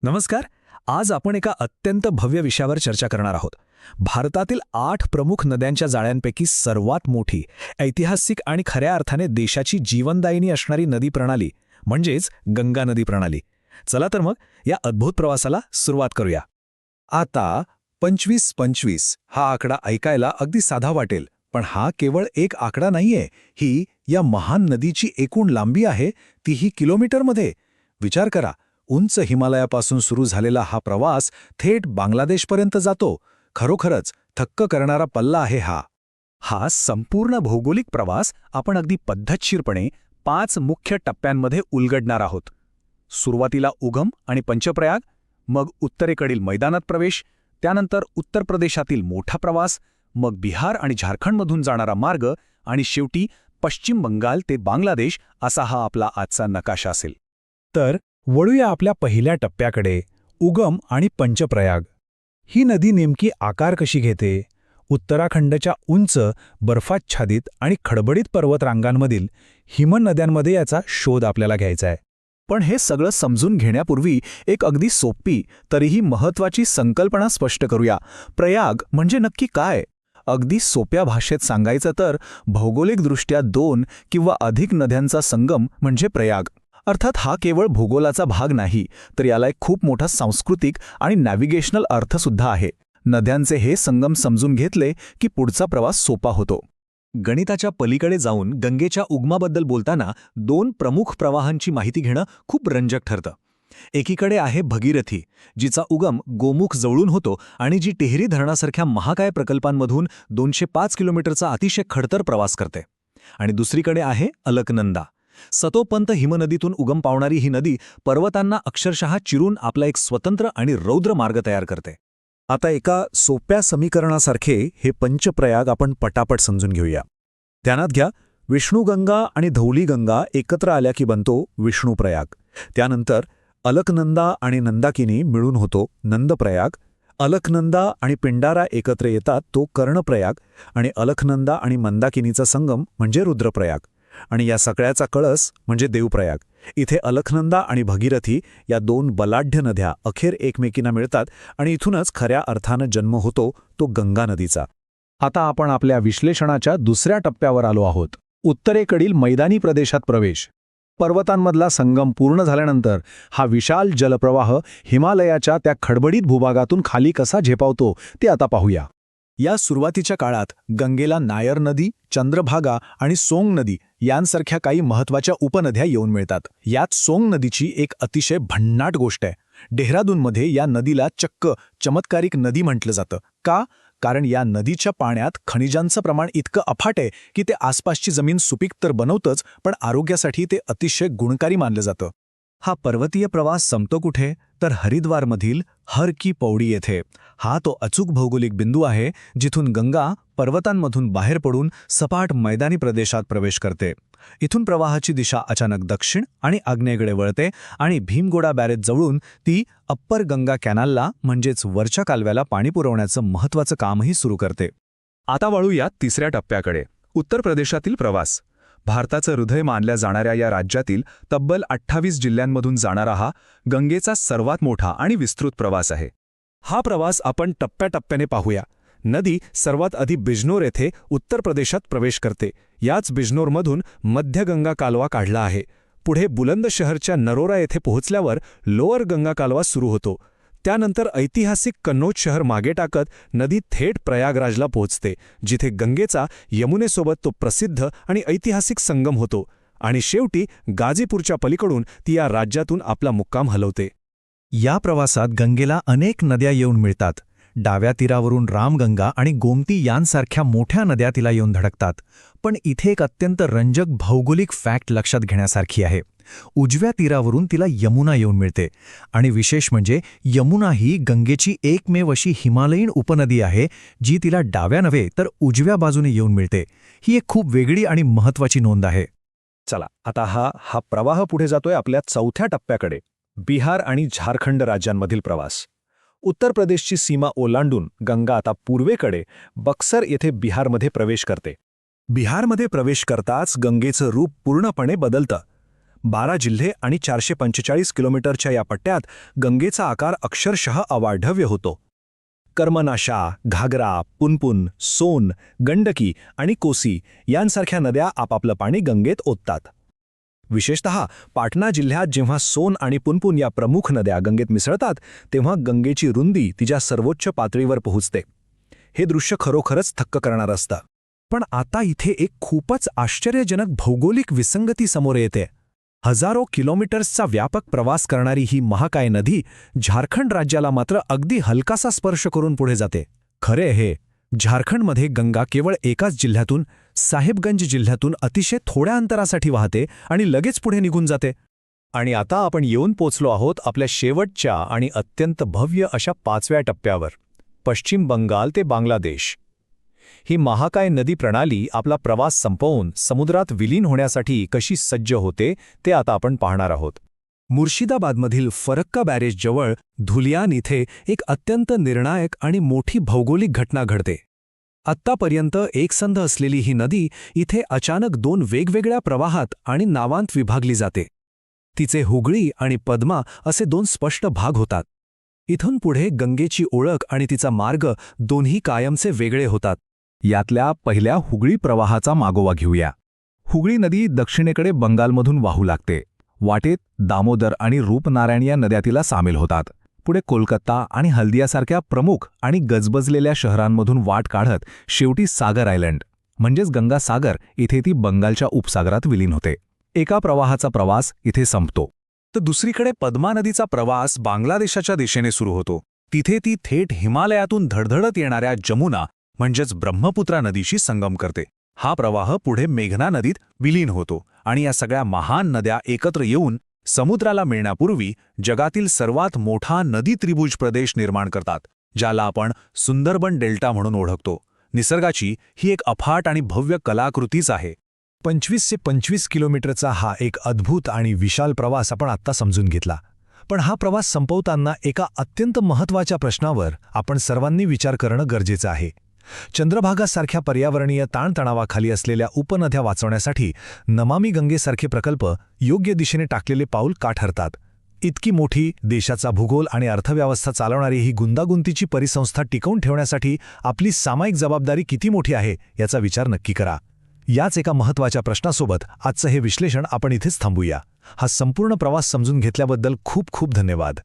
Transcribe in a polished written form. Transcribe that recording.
नमस्कार. आज आपण एका अत्यंत भव्य विषयावर चर्चा करणार आहोत. भारतातील 8 प्रमुख नद्यांच्या जाळ्यांपैकी सर्वात मोठी, ऐतिहासिक आणि खऱ्या अर्थाने देशाची जीवनदायिनी असणारी नदी प्रणाली म्हणजेच गंगा नदी प्रणाली. चला तर मग या अद्भुत प्रवासाला सुरुवात करूया. आता 25-25 हा आकडा ऐकायला अगदी साधा वाटेल, पण हा केवळ एक आकडा नाहीये. ही या महान नदीची एकूण लांबी आहे, तीही किलोमीटरमध्ये. विचार करा, उंच हिमालयापासून सुरू झालेला हा प्रवास थेट बांगलादेशपर्यंत जातो. खरोखरच थक्क करणारा पल्ला आहे हा. हा संपूर्ण भौगोलिक प्रवास आपण अगदी पद्धतशीरपणे 5 मुख्य टप्प्यांमध्ये उलगडणार आहोत. सुरुवातीला उगम आणि पंचप्रयाग, मग उत्तरेकडील मैदानात प्रवेश, त्यानंतर उत्तर प्रदेशातील मोठा प्रवास, मग बिहार आणि झारखंडमधून जाणारा मार्ग आणि शेवटी पश्चिम बंगाल ते बांगलादेश असा हा आपला आजचा नकाशा असेल. तर वळूया आपल्या पहिल्या टप्प्याकडे, उगम आणि पंचप्रयाग. ही नदी नेमकी आकार कशी घेते? उत्तराखंडच्या उंच, बर्फाच्छादित आणि खडबडीत पर्वतरांगांमधील हिमनद्यांमध्ये याचा शोध आपल्याला घ्यायचा आहे. पण हे सगळं समजून घेण्यापूर्वी एक अगदी सोपी तरीही महत्त्वाची संकल्पना स्पष्ट करूया. प्रयाग म्हणजे नक्की काय? अगदी सोप्या भाषेत सांगायचं तर भौगोलिकदृष्ट्या 2 किंवा अधिक नद्यांचा संगम म्हणजे प्रयाग. अर्थात हा केवळ भूगोलाचा भाग नाही, तर याला एक खूप मोठा सांस्कृतिक आणि नॅव्हिगेशनल अर्थसुद्धा आहे. नद्यांचे हे संगम समजून घेतले की पुढचा प्रवास सोपा होतो. गणिताच्या पलीकडे जाऊन गंगेच्या उगमाबद्दल बोलताना 2 प्रमुख प्रवाहांची माहिती घेणं खूप रंजक ठरतं. एकीकडे आहे भगीरथी, जिचा उगम गोमुख जवळून होतो आणि जी टेहरी धरणासारख्या महाकाय प्रकल्पांमधून 205 किलोमीटरचा अतिशय खडतर प्रवास करते. आणि दुसरीकडे आहे अलकनंदा. सतोपंत हिमनदीतून उगम पावणारी ही नदी पर्वतांना अक्षरशः चिरून आपला एक स्वतंत्र आणि रौद्र मार्ग तयार करते. आता एका सोप्या समीकरणासारखे हे पंचप्रयाग आपण पटापट समजून घेऊया. ध्यानात घ्या, विष्णुगंगा आणि धौलीगंगा एकत्र आल्या की बनतो विष्णुप्रयाग. त्यानंतर अलकनंदा आणि नंदाकिनी मिळून होतो नंदप्रयाग. अलकनंदा आणि पिंडारा एकत्र येतात तो कर्णप्रयाग. आणि अलकनंदा आणि मंदाकिनीचा संगम म्हणजे रुद्रप्रयाग. आणि या सगळ्याचा कळस म्हणजे देवप्रयाग. इथे अलकनंदा आणि भगीरथी या 2 बलाढ्य नद्या अखेर एकमेकींना मिळतात आणि इथूनच खऱ्या अर्थानं जन्म होतो तो गंगा नदीचा. आता आपण आपल्या विश्लेषणाच्या दुसऱ्या टप्प्यावर आलो आहोत. उत्तरेकडील मैदानी प्रदेशात प्रवेश. पर्वतांमधला संगम पूर्ण झाल्यानंतर हा विशाल जलप्रवाह हिमालयाच्या त्या खडबडीत भूभागातून खाली कसा झेपावतो ते आता पाहूया. या सुरुवातीच्या काळात गंगेला नायर नदी, चंद्रभागा आणि सोंग नदी यांसारख्या काही महत्त्वाच्या उपनद्या येऊन मिळतात. यात सोंग नदीची एक अतिशय भन्नाट गोष्ट आहे. डेहराडूनमध्ये या नदीला चक्क चमत्कारिक नदी म्हटलं जातं. का? कारण या नदीच्या पाण्यात खनिजांचं प्रमाण इतकं अफाट आहे की ते आसपासची जमीन सुपीक तर बनवतंच, पण आरोग्यासाठी ते अतिशय गुणकारी मानलं जातं. हा पर्वतीय प्रवास संपतो कुठे? तर हरिद्वारमधील हर की पौडी येथे. हा तो अचूक भौगोलिक बिंदू आहे जिथून गंगा पर्वतांमधून बाहेर पडून सपाट मैदानी प्रदेशात प्रवेश करते. इथून प्रवाहाची दिशा अचानक दक्षिण आणि आग्नेयेकडे वळते आणि भीमगोडा बॅरेज जवळून ती अप्पर गंगा कॅनालला म्हणजेच वरच्या कालव्याला पाणी पुरवण्याचं महत्त्वाचं कामही सुरू करते. आता वळूया तिसऱ्या टप्प्याकडे, उत्तर प्रदेशातील प्रवास. भारताचं हृदय मानल्या जाणाऱ्या या राज्यातील तब्बल 28 जिल्ह्यांमधून जाणारा हा गंगेचा सर्वात मोठा आणि विस्तृत प्रवास आहे. हा प्रवास आपण टप्प्याटप्प्याने पाहूया. नदी सर्वात आधी बिजनोर येथे उत्तर प्रदेशात प्रवेश करते. याच बिजनोरमधून मध्य गंगा कालवा काढला आहे. पुढे बुलंदशहरच्या नरोरा येथे पोहोचल्यावर लोअर गंगा कालवा सुरू होतो. त्यानंतर ऐतिहासिक कन्नौज शहर मागे टाकत नदी थेट प्रयागराजला पोहोचते, जिथे गंगेचा यमुनेसोबत तो प्रसिद्ध आणि ऐतिहासिक संगम होतो. आणि शेवटी गाझीपूरच्या पलीकडून ती या राज्यातून आपला मुक्काम हलवते. या प्रवासात गंगेला अनेक नद्या येऊन मिळतात. डाव्या तीरावरून रामगंगा आणि गोमती यांसारख्या मोठ्या नद्या तिला येऊन धडकतात. पण इथे एक अत्यंत रंजक भौगोलिक फॅक्ट लक्षात घेण्यासारखी आहे. उजव्या तीरावरून तिला यमुना येऊन मिळते. आणि विशेष म्हणजे यमुना ही गंगेची एकमेव अशी हिमालयीन उपनदी आहे जी तिला डाव्या नव्हे तर उजव्या बाजूने येऊन मिळते. ही एक खूप वेगळी आणि महत्त्वाची नोंद आहे. चला, आता हा प्रवाह पुढे जातोय आपल्या चौथ्या टप्प्याकडे, बिहार आणि झारखंड राज्यांमधील प्रवास. उत्तर प्रदेशची सीमा ओलांडून गंगा आता पूर्वेकडे बक्सर येथे बिहारमध्ये प्रवेश करते. बिहारमध्ये प्रवेश करताच गंगेचं रूप पूर्णपणे बदलतं. 12 जिल्हे आणि 445 किलोमीटरच्या या पट्ट्यात गंगेचा आकार अक्षरशः अवाढव्य होतो. कर्मनाशा, घागरा, पुनपुन, सोन, गंडकी आणि कोसी यांसारख्या नद्या आपापलं पाणी गंगेत ओततात. विशेषतः पाटणा जिल्ह्यात जेव्हा सोन आणि पुनपुन या प्रमुख नद्या गंगेत मिसळतात तेव्हा गंगेची रुंदी तिच्या सर्वोच्च पातळीवर पोहोचते. हे दृश्य खरोखरच थक्क करणारं असतं. पण आता इथे एक खूपच आश्चर्यजनक भौगोलिक विसंगती समोर येते. हजारो किलोमीटर्सचा व्यापक प्रवास करणारी ही महाकाय नदी झारखंड राज्याला मात्र अगदी हलकासा स्पर्श करून पुढे जाते. खरे हे, झारखंडमध्ये गंगा केवळ एकाच जिल्ह्यातून, साहेबगंज जिल्ह्यातून अतिशय थोड्या अंतरासाठी वाहते आणि लगेच पुढे निघून जाते. आणि आता आपण येऊन पोचलो आहोत आपल्या शेवटच्या आणि अत्यंत भव्य अशा 5व्या टप्प्यावर, पश्चिम बंगाल ते बांगलादेश. ही महाकाय नदी प्रणाली आपला प्रवास संपवून समुद्रात विलीन होण्यासाठी कशी सज्ज होते ते आता आपण पाहणार आहोत. मुर्शिदाबादमधील फरक्का बॅरेजजवळ धुलियान इथे एक अत्यंत निर्णायक आणि मोठी भौगोलिक घटना घडते. आत्तापर्यंत एकसंध असलेली ही नदी इथे अचानक 2 वेगवेगळ्या प्रवाहात आणि नावांत विभागली जाते. तिचे हुगळी आणि पद्मा असे 2 स्पष्ट भाग होतात. इथून पुढे गंगेची ओळख आणि तिचा मार्ग दोन्ही कायमचे वेगळे होतात. यातल्या पहिल्या हुगळी प्रवाहाचा मागोवा घेऊया. हुगळी नदी दक्षिणेकडे बंगालमधून वाहू लागते. वाटेत दामोदर आणि रूपनारायण या नद्या तिला सामील होतात. पुढे कोलकाता आणि हल्दियासारख्या प्रमुख आणि गजबजलेल्या शहरांमधून वाट काढत शेवटी सागर आयलंड म्हणजेच गंगा सागर इथे ती बंगालच्या उपसागरात विलीन होते. एका प्रवाहाचा प्रवास इथे संपतो तर दुसरीकडे पद्मा नदीचा प्रवास बांगलादेशाच्या दिशेने सुरू होतो. तिथे ती थेट हिमालयातून धडधडत येणाऱ्या जमुना म्हणजेच ब्रह्मपुत्रा नदीशी संगम करते. हा प्रवाह पुढे मेघना नदीत विलीन होतो आणि या सगळ्या महान नद्या एकत्र येऊन समुद्राला मिळण्यापूर्वी जगातील सर्वात मोठा नदी त्रिभुज प्रदेश निर्माण करतात, ज्याला आपण सुंदरबन डेल्टा म्हणून ओळखतो. निसर्गाची ही एक अफाट आणि भव्य कलाकृतीच आहे. 25 ते 25 किलोमीटरचा हा एक अद्भुत आणि विशाल प्रवास आपण आत्ता समजून घेतला. पण हा प्रवास संपवताना एका अत्यंत महत्त्वाच्या प्रश्नावर आपण सर्वांनी विचार करणं गरजेचं आहे. चंद्रभागासारख्या पर्यावरणीय ताणतणावाखाली असलेल्या उपनद्या वाचवण्यासाठी नमामि गंगेसारखे प्रकल्प योग्य दिशेने टाकलेले पाऊल का ठरतात? इतकी मोठी, देशाचा भूगोल आणि अर्थव्यवस्था चालवणारी ही गुंतागुंतीची परिसंस्था टिकवून ठेवण्यासाठी आपली सामायिक जबाबदारी किती मोठी आहे याचा विचार नक्की करा. याच एका महत्त्वाच्या प्रश्नासोबत आजचं हे विश्लेषण आपण इथेच थांबूया. हा संपूर्ण प्रवास समजून घेतल्याबद्दल खूप खूप धन्यवाद.